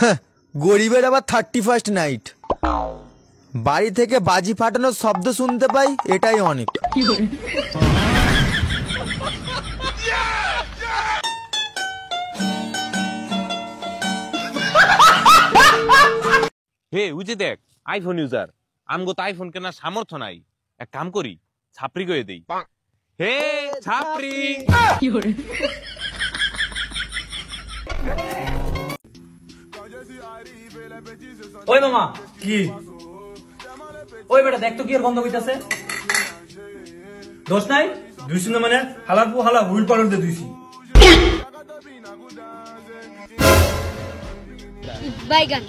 হ্যাঁ, গরিবের আবার 31st নাইট, বাড়ি থেকে বাজি ফাটানোর শব্দ শুনতে পাই, এটাই অনেক। হে উজি দেখ, আইফোন ইউজার, আমগো তো আইফোন কেনার সামর্থ্য নাই। এক কাম করি, ছাপরি করে দেই। হে ছাপরি। ওই মামা কি, ওই বেটা দেখ তো কি এর গন্ধ কইতাছে। দোষ নাই দুইছি না, মানে হালার পু হালা হুইল পালন দিয়ে দুইছি। বাইগান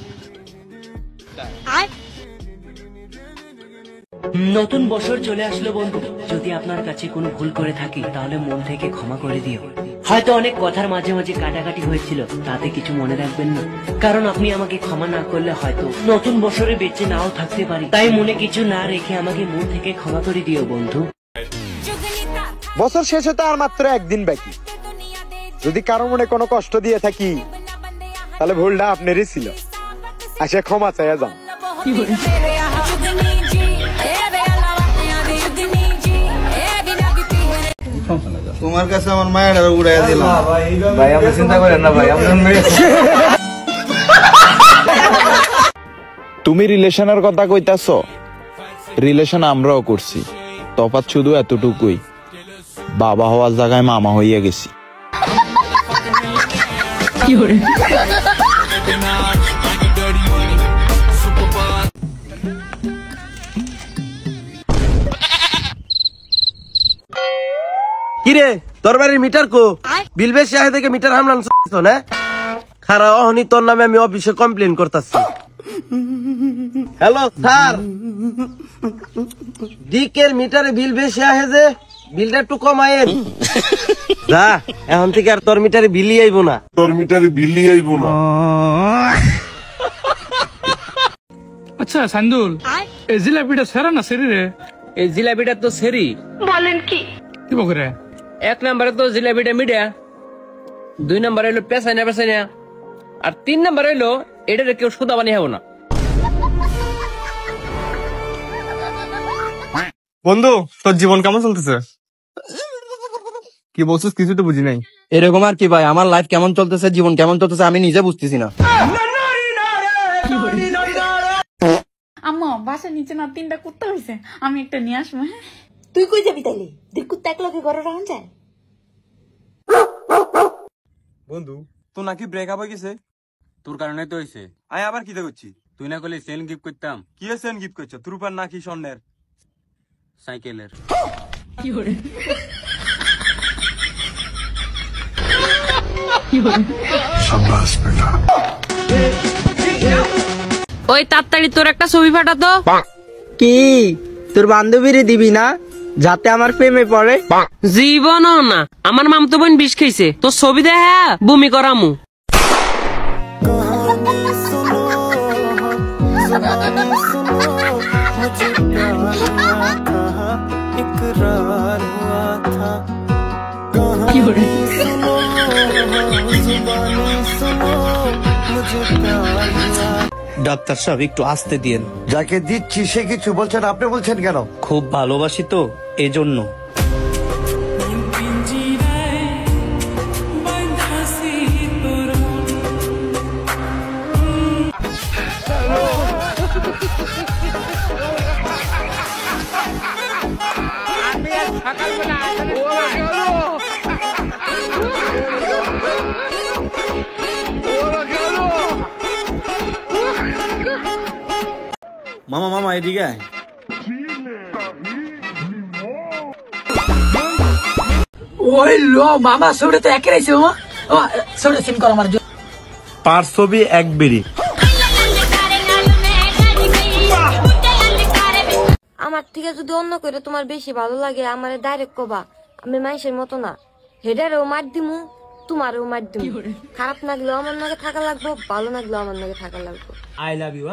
আর নতুন বছর চলে আসলো বন্ধু, যদি আপনার কাছে কোনো ভুল করে থাকি তাহলে মন থেকে ক্ষমা করে দিও। হয়তো অনেক কথার মাঝে মাঝে কাটাকাটি হয়েছিল, তাতে কিছু মনে রাখবেন না, কারণ আপনি আমাকে ক্ষমা না করলে হয়তো নতুন বছরে বেঁচে নাও থাকতে পারি। তাই মনে কিছু না রেখে আমাকে মন থেকে ক্ষমা করে দিও বন্ধু। বছর শেষ হতে আর মাত্র একদিন বাকি। যদি কারো মনে কোনো কষ্ট দিয়ে থাকি তাহলে ভুলটা আপনারই ছিল, আসে ক্ষমা চাইয়া যান। তোমার কাছে আমার মায়ের উড়াইয়া দিলাম ভাই, আপনি চিন্তা করেন না ভাই, তুমি রিলেশনের কথা কইতাছ, রিলেশন আমরাও করছি, তফাৎ শুধু এতটুকুই, বাবা হওয়ার জায়গায় মামা হইয়া গেছি। কিরে তোর বাড়ির মিটার কো? বিল বেশি আহে থেকে মিটার হামলান না খারা, অহনি তোর নামে আমি অফিসে কমপ্লেন করতেছি। হ্যালো স্যার, ডিকের মিটারে বিল বেশি আহে যে, বিলটা একটু কমায়েন। যা, এখন থেকে আর তোর মিটারে বিলই আইব না, তোর মিটারে বিলই আইব না। আচ্ছা সান্দুল, এই জিলাপিটা সেরা না সেরি রে? এই জিলাপিটা তো সেরি। বলেন কি? কি বকরে? এক নম্বরে তো জিলাপিটা মিডিয়া, 2 নম্বরে হইলো পেছাই না, আর 3 নম্বরে হইলো এটারে কেউ সুদা বানিয়ে হবো না। বন্ধু তোর জীবন কেমন চলতেছে? কি বলছিস কিছু তো বুঝি নাই। এরকম আর কি ভাই, আমার লাইফ কেমন চলতেছে, জীবন কেমন চলতেছে আমি নিজে বুঝতেছি না। আম্মা বাসার নিচে না 3টা কুত্তা হইছে, আমি একটা নিয়ে আসবো। তুই কই যাবি তাইলে? দেখ কুত্তা একলগে ঘরে রাখুন যায়। বন্ধু তো নাকি ব্রেকআপ হয়ে গেছে? তোর কারণে তো হইছে। আয় আবার কি করছি? তুই না করলে সেন গিফট করতাম। কি সেন গিফট করছো? তোর উপর নাকি স্বর্ণের? সাইকেলের। ওই তাড়াতাড়ি তোর একটা ছবি পাঠাতো। কি তোর বান্ধবীরে দিবি না যাতে আমার প্রেমে পড়ে? জীবনও না, আমার মামতো বোন বিষ খাইছে, তোর ছবি দেখা বমি করামু। ডাক্তার সাহেব একটু আসতে দিন। যাকে দিচ্ছি সে কিছু বলছেন, আপনি বলছেন কেন? খুব ভালোবাসি তো এজন্য। মামা মামা এদিকে আয়। ওই লো মামা ছবিটা তো একই রয়েছে। ছবিটা সিম কর আমার। পার ছবি এক বেরি। আমার থেকে যদি অন্য করে তোমার বেশি ভালো লাগে আমার ডাইরেক্ট কবা, আমি মানুষের মতো না, হেডারেও মার দিমু তোমারও মার দিমু। খারাপ লাগলেও আমার নাকি থাকা লাগবো, ভালো লাগলেও আমার নাকি থাকা লাগবো। I love you.